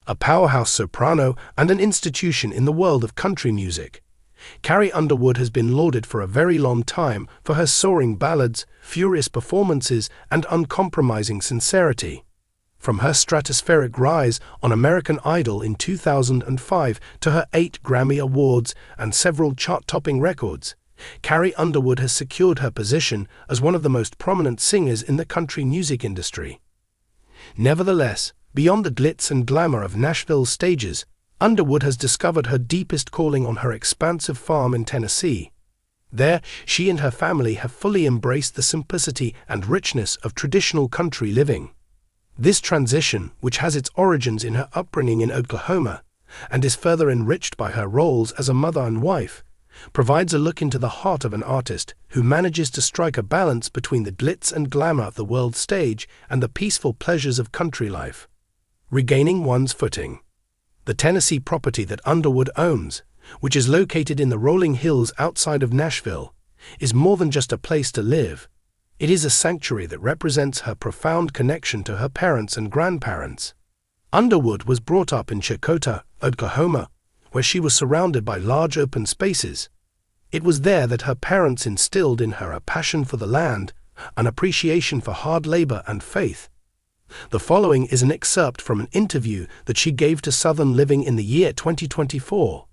A powerhouse soprano and an institution in the world of country music, Carrie Underwood has been lauded for a very long time for her soaring ballads, furious performances, and uncompromising sincerity. From her stratospheric rise on American Idol in 2005 to her 8 Grammy Awards and several chart-topping records, Carrie Underwood has secured her position as one of the most prominent singers in the country music industry. Nevertheless, beyond the glitz and glamour of Nashville's stages, Underwood has discovered her deepest calling on her expansive farm in Tennessee. There, she and her family have fully embraced the simplicity and richness of traditional country living. This transition, which has its origins in her upbringing in Oklahoma and is further enriched by her roles as a mother and wife, provides a look into the heart of an artist who manages to strike a balance between the glitz and glamour of the world stage and the peaceful pleasures of country life. Regaining one's footing. The Tennessee property that Underwood owns, which is located in the rolling hills outside of Nashville, is more than just a place to live. It is a sanctuary that represents her profound connection to her parents and grandparents. Underwood was brought up in Chakotah, Oklahoma, where she was surrounded by large open spaces. It was there that her parents instilled in her a passion for the land, an appreciation for hard labor and faith. The following is an excerpt from an interview that she gave to Southern Living in the year 2024.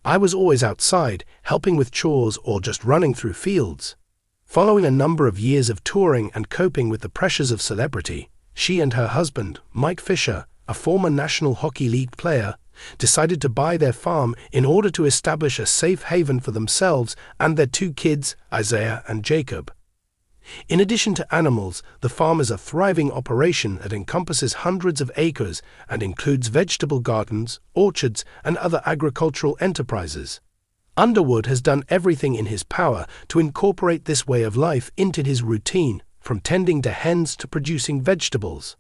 "I was always outside, helping with chores or just running through fields. Following a number of years of touring and coping with the pressures of celebrity, she and her husband, Mike Fisher, a former National Hockey League player, decided to buy their farm in order to establish a safe haven for themselves and their 2 kids, Isaiah and Jacob. In addition to animals, the farm is a thriving operation that encompasses hundreds of acres and includes vegetable gardens, orchards, and other agricultural enterprises. Underwood has done everything in his power to incorporate this way of life into his routine, from tending to hens to producing vegetables.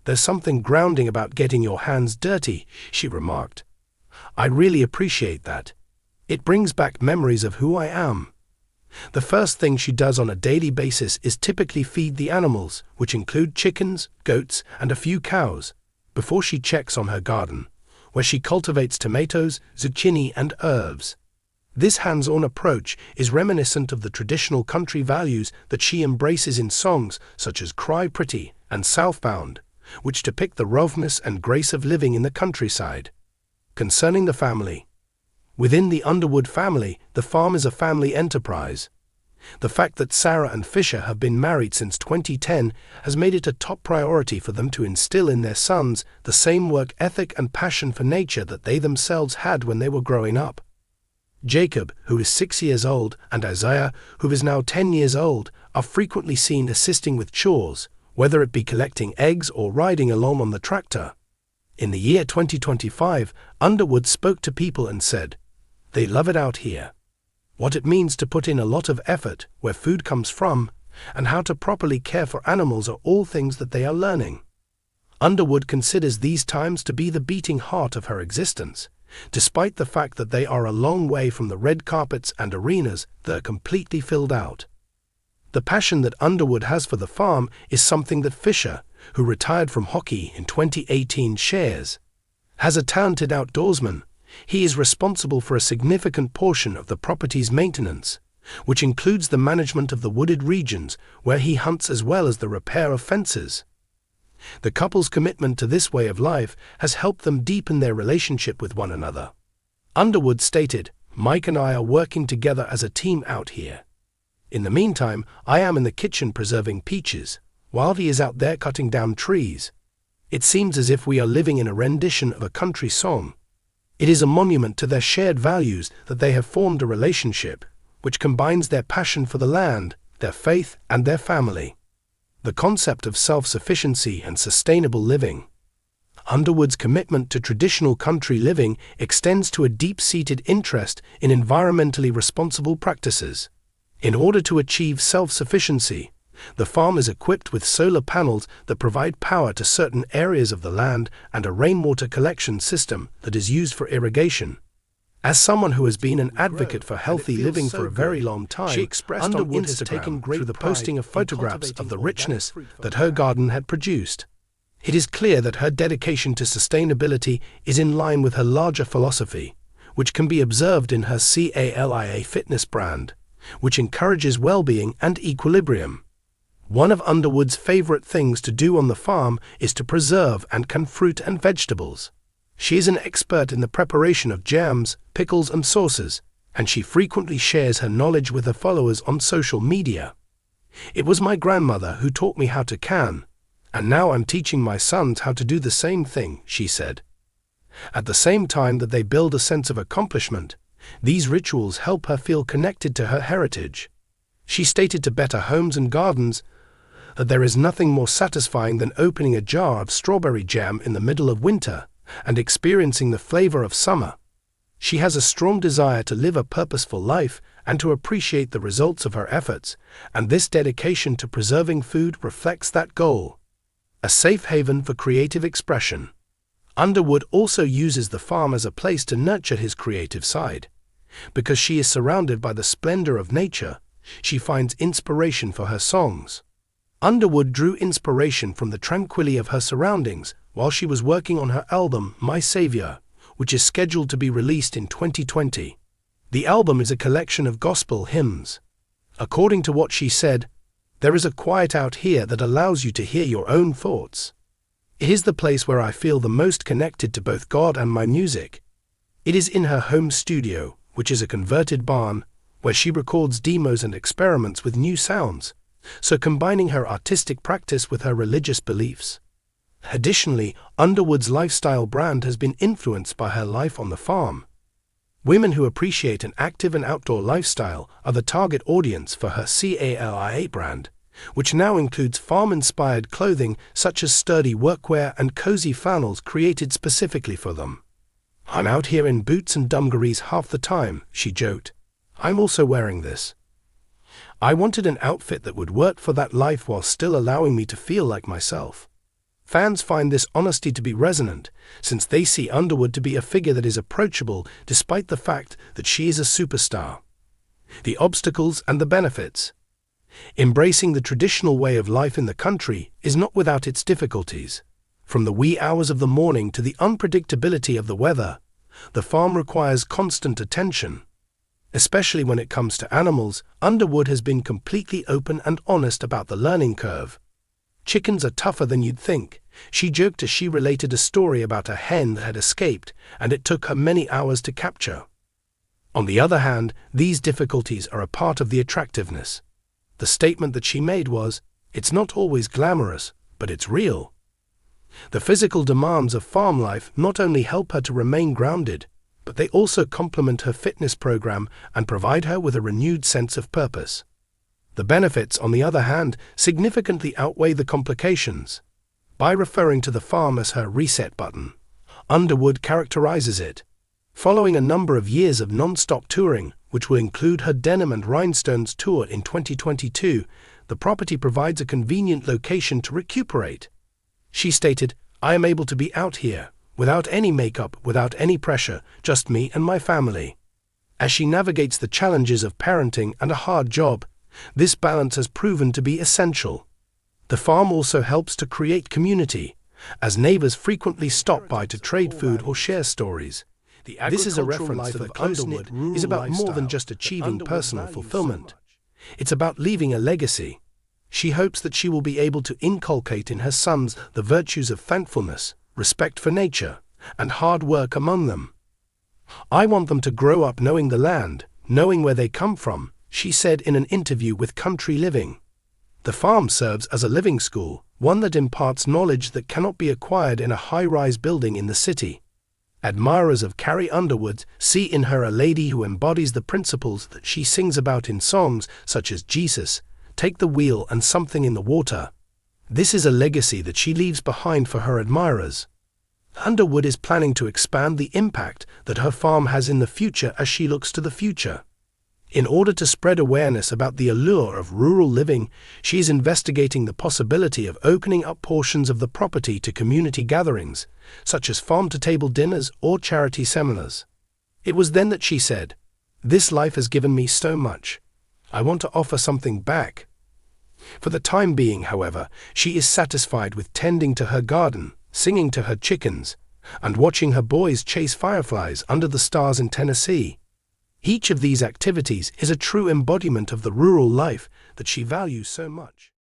There's something grounding about getting your hands dirty," she remarked. "I really appreciate that. It brings back memories of who I am." The first thing she does on a daily basis is typically feed the animals, which include chickens, goats, and a few cows, before she checks on her garden, where she cultivates tomatoes, zucchini, and herbs. This hands-on approach is reminiscent of the traditional country values that she embraces in songs such as Cry Pretty and Southbound, which depict the roughness and grace of living in the countryside. Concerning the family. Within the Underwood family, the farm is a family enterprise. The fact that Sarah and Fisher have been married since 2010 has made it a top priority for them to instill in their sons the same work ethic and passion for nature that they themselves had when they were growing up. Jacob, who is 6 years old, and Isaiah, who is now 10 years old, are frequently seen assisting with chores, whether it be collecting eggs or riding along on the tractor. In the year 2025, Underwood spoke to people and said, "They love it out here. What it means to put in a lot of effort, where food comes from, and how to properly care for animals are all things that they are learning." Underwood considers these times to be the beating heart of her existence, despite the fact that they are a long way from the red carpets and arenas that are completely filled out. The passion that Underwood has for the farm is something that Fisher, who retired from hockey in 2018, shares. As a talented outdoorsman, he is responsible for a significant portion of the property's maintenance, which includes the management of the wooded regions where he hunts as well as the repair of fences. The couple's commitment to this way of life has helped them deepen their relationship with one another. Underwood stated, "Mike and I are working together as a team out here. In the meantime, I am in the kitchen preserving peaches, while he is out there cutting down trees. It seems as if we are living in a rendition of a country song. It is a monument to their shared values that they have formed a relationship which combines their passion for the land, their faith, and their family." The concept of self-sufficiency and sustainable living. Underwood's commitment to traditional country living extends to a deep-seated interest in environmentally responsible practices. In order to achieve self-sufficiency, the farm is equipped with solar panels that provide power to certain areas of the land and a rainwater collection system that is used for irrigation. As someone who has been an advocate for healthy living for a very long time, she expressed Underwood has taken great through the posting of photographs of the richness that her garden had produced. It is clear that her dedication to sustainability is in line with her larger philosophy, which can be observed in her CALIA fitness brand, which encourages well-being and equilibrium. One of Underwood's favorite things to do on the farm is to preserve and can fruit and vegetables. She is an expert in the preparation of jams, pickles, and sauces, and she frequently shares her knowledge with her followers on social media. It was my grandmother who taught me how to can, and now I'm teaching my sons how to do the same thing, she said. At the same time that they build a sense of accomplishment, these rituals help her feel connected to her heritage. She stated to Better Homes and Gardens that there is nothing more satisfying than opening a jar of strawberry jam in the middle of winter and experiencing the flavor of summer. She has a strong desire to live a purposeful life and to appreciate the results of her efforts, and this dedication to preserving food reflects that goal. A safe haven for creative expression. Underwood also uses the farm as a place to nurture his creative side. Because she is surrounded by the splendor of nature, she finds inspiration for her songs. Underwood drew inspiration from the tranquility of her surroundings while she was working on her album, My Savior, which is scheduled to be released in 2020. The album is a collection of gospel hymns. According to what she said, "There is a quiet out here that allows you to hear your own thoughts. It is the place where I feel the most connected to both God and my music." It is in her home studio, which is a converted barn, where she records demos and experiments with new sounds, so combining her artistic practice with her religious beliefs. Additionally, Underwood's lifestyle brand has been influenced by her life on the farm. Women who appreciate an active and outdoor lifestyle are the target audience for her CALIA brand, which now includes farm-inspired clothing such as sturdy workwear and cozy flannels created specifically for them. "I'm out here in boots and dungarees half the time," she joked. "I'm also wearing this. I wanted an outfit that would work for that life while still allowing me to feel like myself." Fans find this honesty to be resonant, since they see Underwood to be a figure that is approachable despite the fact that she is a superstar. The obstacles and the benefits. Embracing the traditional way of life in the country is not without its difficulties. From the wee hours of the morning to the unpredictability of the weather, the farm requires constant attention. Especially when it comes to animals, Underwood has been completely open and honest about the learning curve. "Chickens are tougher than you'd think," she joked as she related a story about a hen that had escaped and it took her many hours to capture. On the other hand, these difficulties are a part of the attractiveness. The statement that she made was, "It's not always glamorous, but it's real." The physical demands of farm life not only help her to remain grounded, but they also complement her fitness program and provide her with a renewed sense of purpose. The benefits, on the other hand, significantly outweigh the complications. By referring to the farm as her reset button, Underwood characterizes it. Following a number of years of non-stop touring, which will include her Denim and Rhinestones tour in 2022, the property provides a convenient location to recuperate. She stated, "I am able to be out here, without any makeup, without any pressure, just me and my family." As she navigates the challenges of parenting and a hard job, this balance has proven to be essential. The farm also helps to create community, as neighbors frequently stop by to trade food or share stories. This is a reference that Underwood is about more than just achieving personal fulfillment. It's about leaving a legacy. She hopes that she will be able to inculcate in her sons the virtues of thankfulness, respect for nature, and hard work among them. "I want them to grow up knowing the land, knowing where they come from," she said in an interview with Country Living. The farm serves as a living school, one that imparts knowledge that cannot be acquired in a high-rise building in the city. Admirers of Carrie Underwood see in her a lady who embodies the principles that she sings about in songs such as Jesus, Take the Wheel, and Something in the Water. This is a legacy that she leaves behind for her admirers. Underwood is planning to expand the impact that her farm has in the future as she looks to the future. In order to spread awareness about the allure of rural living, she is investigating the possibility of opening up portions of the property to community gatherings, such as farm-to-table dinners or charity seminars. It was then that she said, "This life has given me so much. I want to offer something back." For the time being, however, she is satisfied with tending to her garden, singing to her chickens, and watching her boys chase fireflies under the stars in Tennessee. Each of these activities is a true embodiment of the rural life that she values so much.